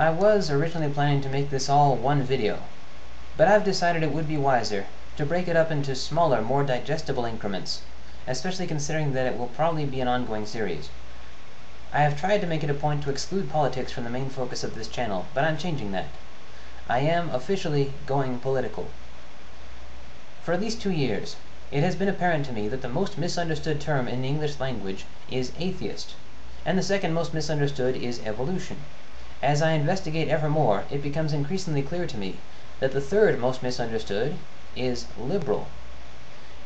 I was originally planning to make this all one video, but I've decided it would be wiser to break it up into smaller, more digestible increments, especially considering that it will probably be an ongoing series. I have tried to make it a point to exclude politics from the main focus of this channel, but I'm changing that. I am officially going political. For at least 2 years, it has been apparent to me that the most misunderstood term in the English language is atheist, and the second most misunderstood is evolution. As I investigate ever more, it becomes increasingly clear to me that the third most misunderstood is liberal.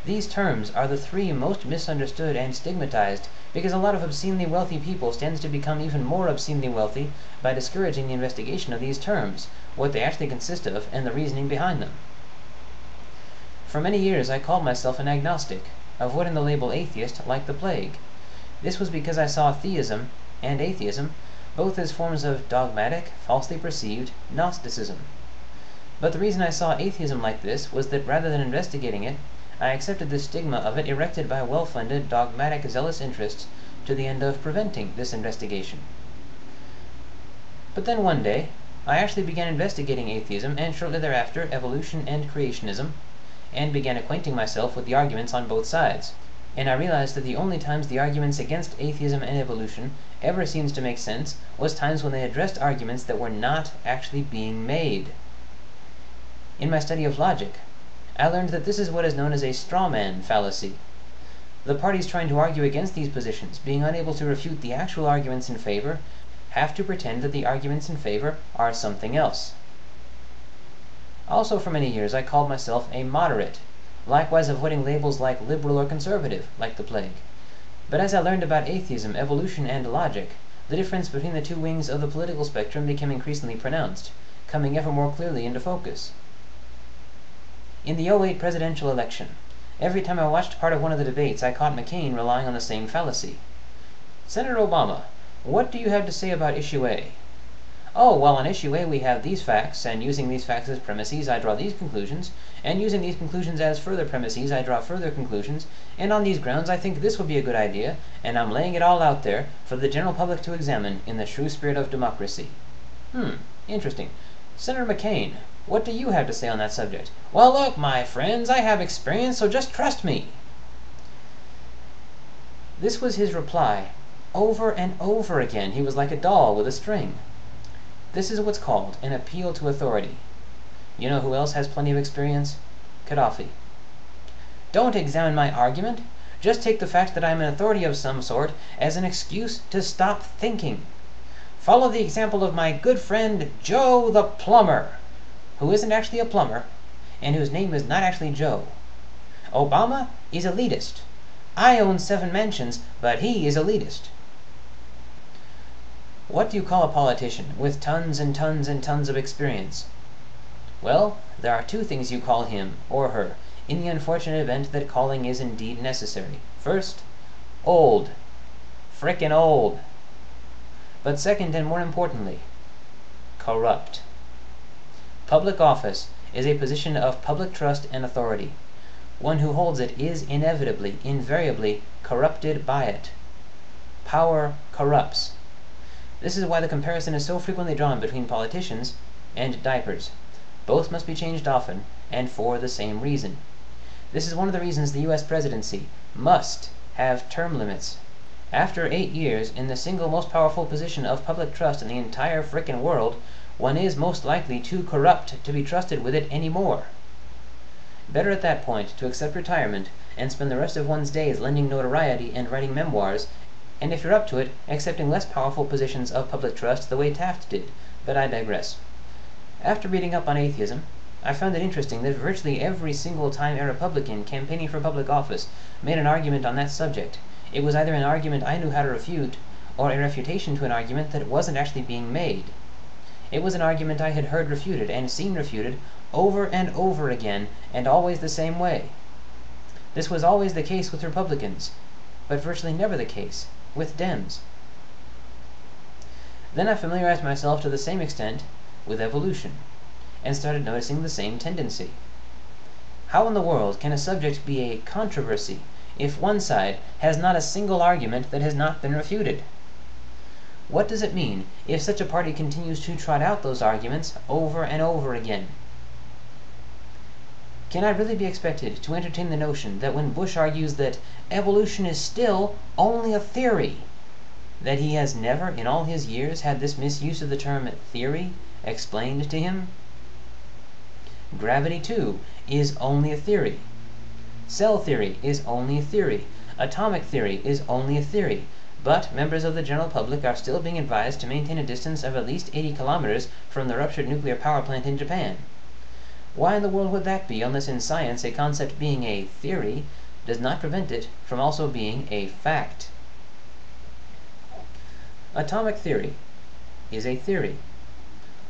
These terms are the three most misunderstood and stigmatized because a lot of obscenely wealthy people stands to become even more obscenely wealthy by discouraging the investigation of these terms, what they actually consist of, and the reasoning behind them. For many years I called myself an agnostic, avoiding the label atheist like the plague. This was because I saw theism and atheism both as forms of dogmatic, falsely perceived Gnosticism. But the reason I saw atheism like this was that rather than investigating it, I accepted the stigma of it erected by well-funded, dogmatic, zealous interests to the end of preventing this investigation. But then one day, I actually began investigating atheism and shortly thereafter evolution and creationism, and began acquainting myself with the arguments on both sides. And I realized that the only times the arguments against atheism and evolution ever seems to make sense was times when they addressed arguments that were not actually being made. In my study of logic, I learned that this is what is known as a straw man fallacy. The parties trying to argue against these positions, being unable to refute the actual arguments in favor, have to pretend that the arguments in favor are something else. Also, for many years I called myself a moderate, likewise avoiding labels like liberal or conservative, like the plague. But as I learned about atheism, evolution, and logic, the difference between the two wings of the political spectrum became increasingly pronounced, coming ever more clearly into focus. In the 2008 presidential election, every time I watched part of one of the debates, I caught McCain relying on the same fallacy. "Senator Obama, what do you have to say about issue A?" "Oh, well, on issue A we have these facts, and using these facts as premises I draw these conclusions, and using these conclusions as further premises I draw further conclusions, and on these grounds I think this would be a good idea, and I'm laying it all out there for the general public to examine in the true spirit of democracy." Interesting. "Senator McCain, what do you have to say on that subject?" "Well, look, my friends, I have experience, so just trust me." This was his reply. Over and over again, he was like a doll with a string. This is what's called an appeal to authority. You know who else has plenty of experience? Gaddafi. "Don't examine my argument. Just take the fact that I'm an authority of some sort as an excuse to stop thinking. Follow the example of my good friend Joe the plumber, who isn't actually a plumber, and whose name is not actually Joe. Obama is elitist. I own 7 mansions, but he is elitist." What do you call a politician with tons and tons and tons of experience? Well, there are 2 things you call him or her in the unfortunate event that calling is indeed necessary. First, old. Frickin' old. But second, and more importantly, corrupt. Public office is a position of public trust and authority. One who holds it is inevitably, invariably corrupted by it. Power corrupts. This is why the comparison is so frequently drawn between politicians and diapers. Both must be changed often, and for the same reason. This is one of the reasons the U.S. presidency must have term limits. After 8 years in the single most powerful position of public trust in the entire frickin' world, one is most likely too corrupt to be trusted with it anymore. Better at that point to accept retirement and spend the rest of one's days lending notoriety and writing memoirs, and if you're up to it, accepting less powerful positions of public trust the way Taft did, but I digress. After reading up on atheism, I found it interesting that virtually every single time a Republican campaigning for public office made an argument on that subject, it was either an argument I knew how to refute, or a refutation to an argument that wasn't actually being made. It was an argument I had heard refuted and seen refuted over and over again, and always the same way. This was always the case with Republicans, but virtually never the case with Dems. Then I familiarized myself to the same extent with evolution, and started noticing the same tendency. How in the world can a subject be a controversy if one side has not a single argument that has not been refuted? What does it mean if such a party continues to trot out those arguments over and over again? Can I really be expected to entertain the notion that when Bush argues that evolution is still only a theory, that he has never in all his years had this misuse of the term theory explained to him? Gravity, too, is only a theory. Cell theory is only a theory. Atomic theory is only a theory. But members of the general public are still being advised to maintain a distance of at least 80 kilometers from the ruptured nuclear power plant in Japan. Why in the world would that be, unless in science a concept being a theory does not prevent it from also being a fact? Atomic theory is a theory,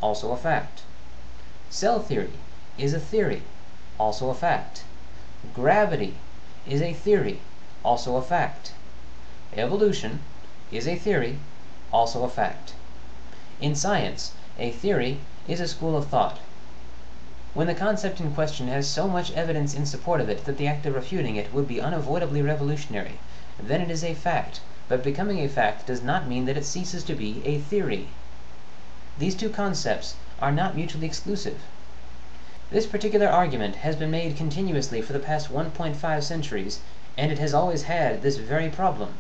also a fact. Cell theory is a theory, also a fact. Gravity is a theory, also a fact. Evolution is a theory, also a fact. In science, a theory is a school of thought. When the concept in question has so much evidence in support of it that the act of refuting it would be unavoidably revolutionary, then it is a fact, but becoming a fact does not mean that it ceases to be a theory. These two concepts are not mutually exclusive. This particular argument has been made continuously for the past 1.5 centuries, and it has always had this very problem.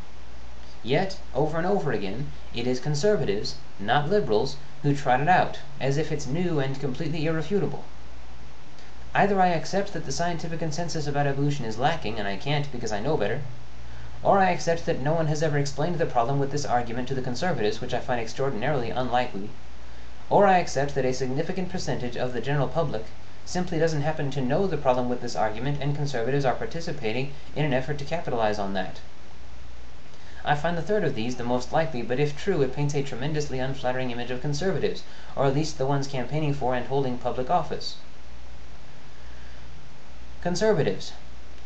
Yet, over and over again, it is conservatives, not liberals, who trot it out, as if it's new and completely irrefutable. Either I accept that the scientific consensus about evolution is lacking, and I can't because I know better, or I accept that no one has ever explained the problem with this argument to the conservatives, which I find extraordinarily unlikely, or I accept that a significant percentage of the general public simply doesn't happen to know the problem with this argument, and conservatives are participating in an effort to capitalize on that. I find the third of these the most likely, but if true, it paints a tremendously unflattering image of conservatives, or at least the ones campaigning for and holding public office. Conservatives,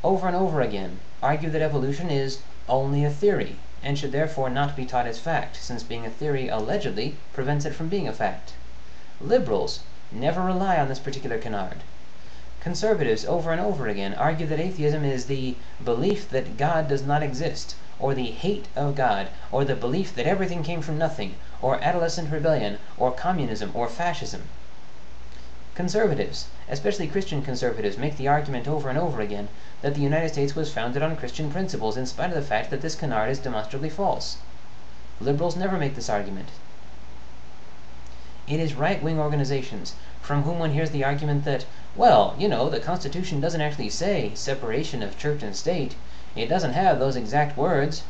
over and over again, argue that evolution is only a theory, and should therefore not be taught as fact, since being a theory allegedly prevents it from being a fact. Liberals never rely on this particular canard. Conservatives, over and over again, argue that atheism is the belief that God does not exist, or the hate of God, or the belief that everything came from nothing, or adolescent rebellion, or communism, or fascism. Conservatives, especially Christian conservatives, make the argument over and over again that the United States was founded on Christian principles, in spite of the fact that this canard is demonstrably false. Liberals never make this argument. It is right-wing organizations from whom one hears the argument that, well, you know, the Constitution doesn't actually say separation of church and state. It doesn't have those exact words.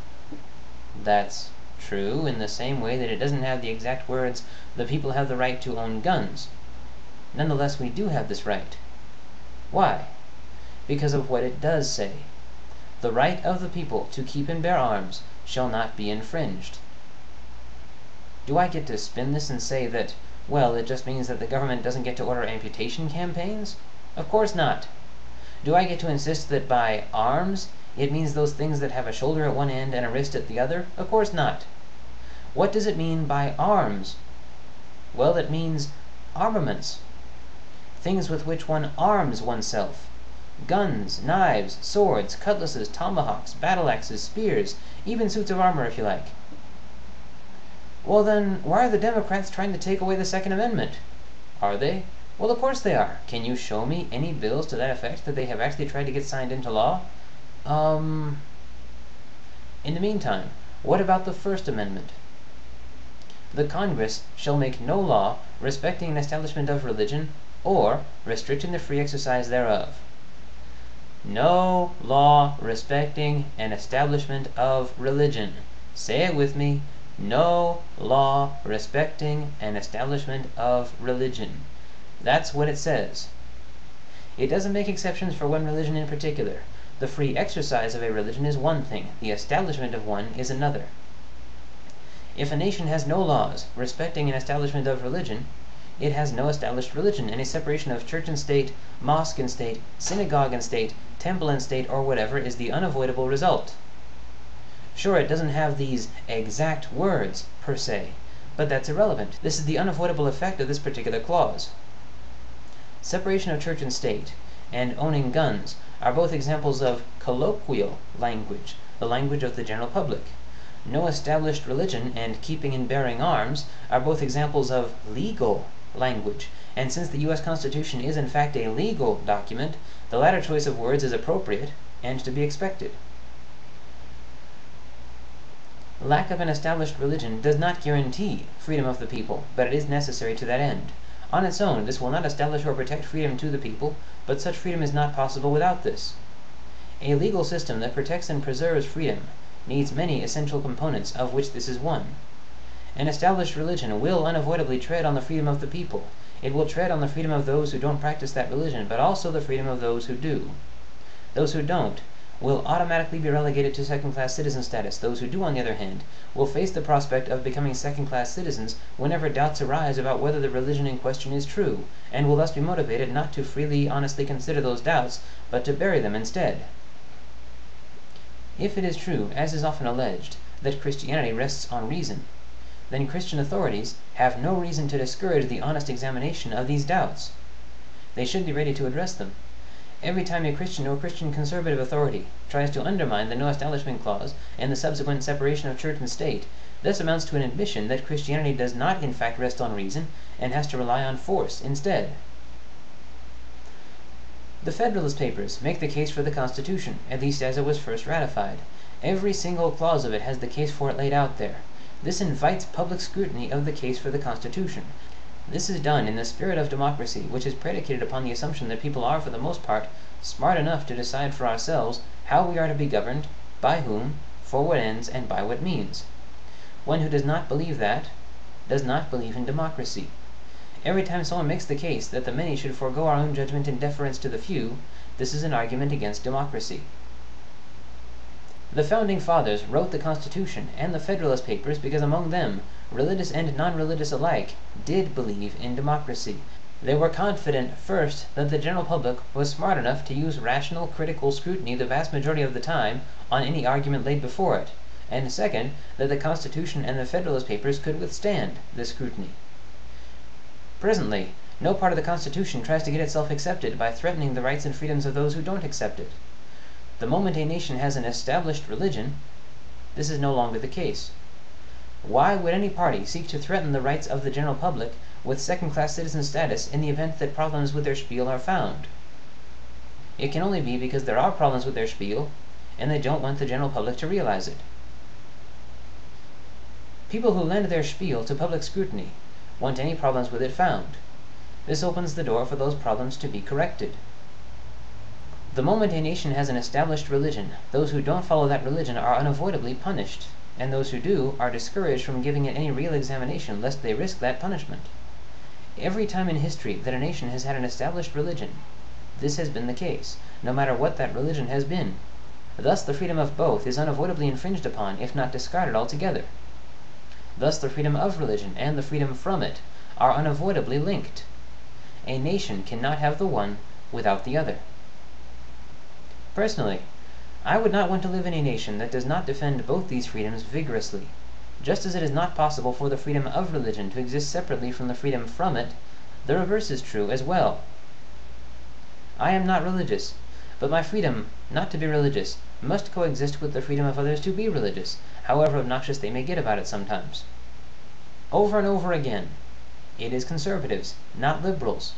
That's true in the same way that it doesn't have the exact words, the people have the right to own guns. Nonetheless, we do have this right. Why? Because of what it does say. The right of the people to keep and bear arms shall not be infringed. Do I get to spin this and say that, well, it just means that the government doesn't get to order amputation campaigns? Of course not. Do I get to insist that by arms, it means those things that have a shoulder at one end and a wrist at the other? Of course not. What does it mean by arms? Well, it means armaments. Things with which one arms oneself. Guns, knives, swords, cutlasses, tomahawks, battle axes, spears, even suits of armor if you like. Well then, why are the Democrats trying to take away the Second Amendment? Are they? Well, of course they are. Can you show me any bills to that effect that they have actually tried to get signed into law? In the meantime, what about the First Amendment? The Congress shall make no law respecting an establishment of religion or restricting the free exercise thereof. No law respecting an establishment of religion. Say it with me. No law respecting an establishment of religion. That's what it says. It doesn't make exceptions for one religion in particular. The free exercise of a religion is one thing. The establishment of one is another. If a nation has no laws respecting an establishment of religion, it has no established religion, and a separation of church and state, mosque and state, synagogue and state, temple and state, or whatever is the unavoidable result. Sure, it doesn't have these exact words, per se, but that's irrelevant. This is the unavoidable effect of this particular clause. Separation of church and state and owning guns are both examples of colloquial language, the language of the general public. no established religion and keeping and bearing arms are both examples of legal language, and since the U.S. Constitution is in fact a legal document, the latter choice of words is appropriate and to be expected. Lack of an established religion does not guarantee freedom of the people, but it is necessary to that end. On its own, this will not establish or protect freedom to the people, but such freedom is not possible without this. A legal system that protects and preserves freedom needs many essential components, of which this is one. An established religion will unavoidably tread on the freedom of the people. It will tread on the freedom of those who don't practice that religion, but also the freedom of those who do. Those who don't will automatically be relegated to second-class citizen status. Those who do, on the other hand, will face the prospect of becoming second-class citizens whenever doubts arise about whether the religion in question is true, and will thus be motivated not to freely, honestly consider those doubts, but to bury them instead. If it is true, as is often alleged, that Christianity rests on reason, then Christian authorities have no reason to discourage the honest examination of these doubts. They should be ready to address them. Every time a Christian or Christian conservative authority tries to undermine the No Establishment Clause and the subsequent separation of church and state, this amounts to an admission that Christianity does not in fact rest on reason and has to rely on force instead. The Federalist Papers make the case for the Constitution, at least as it was first ratified. Every single clause of it has the case for it laid out there. This invites public scrutiny of the case for the Constitution. This is done in the spirit of democracy, which is predicated upon the assumption that people are, for the most part, smart enough to decide for ourselves how we are to be governed, by whom, for what ends, and by what means. One who does not believe that does not believe in democracy. Every time someone makes the case that the many should forego our own judgment in deference to the few, this is an argument against democracy. The Founding Fathers wrote the Constitution and the Federalist Papers because among them, religious and non-religious alike did believe in democracy. They were confident, first, that the general public was smart enough to use rational, critical scrutiny the vast majority of the time on any argument laid before it, and second, that the Constitution and the Federalist Papers could withstand this scrutiny. Presently, no part of the Constitution tries to get itself accepted by threatening the rights and freedoms of those who don't accept it. The moment a nation has an established religion, this is no longer the case. Why would any party seek to threaten the rights of the general public with second-class citizen status in the event that problems with their spiel are found? It can only be because there are problems with their spiel, and they don't want the general public to realize it. People who lend their spiel to public scrutiny want any problems with it found. This opens the door for those problems to be corrected. The moment a nation has an established religion, those who don't follow that religion are unavoidably punished, and those who do are discouraged from giving it any real examination lest they risk that punishment. Every time in history that a nation has had an established religion, this has been the case, no matter what that religion has been. Thus the freedom of both is unavoidably infringed upon, if not discarded altogether. Thus the freedom of religion and the freedom from it are unavoidably linked. A nation cannot have the one without the other. Personally, I would not want to live in a nation that does not defend both these freedoms vigorously. Just as it is not possible for the freedom of religion to exist separately from the freedom from it, the reverse is true as well. I am not religious, but my freedom not to be religious must coexist with the freedom of others to be religious, however obnoxious they may get about it sometimes. Over and over again, it is conservatives, not liberals,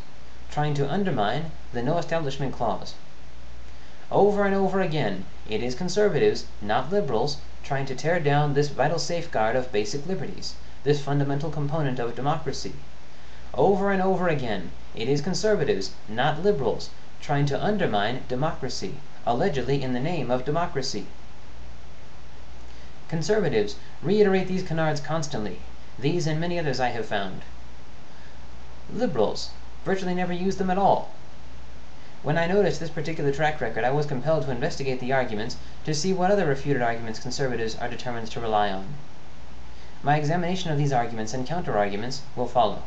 trying to undermine the No Establishment Clause. Over and over again, it is conservatives, not liberals, trying to tear down this vital safeguard of basic liberties, this fundamental component of democracy. Over and over again, it is conservatives, not liberals, trying to undermine democracy, allegedly in the name of democracy. Conservatives reiterate these canards constantly. These and many others I have found. Liberals virtually never use them at all. When I noticed this particular track record, I was compelled to investigate the arguments to see what other refuted arguments conservatives are determined to rely on. My examination of these arguments and counter-arguments will follow.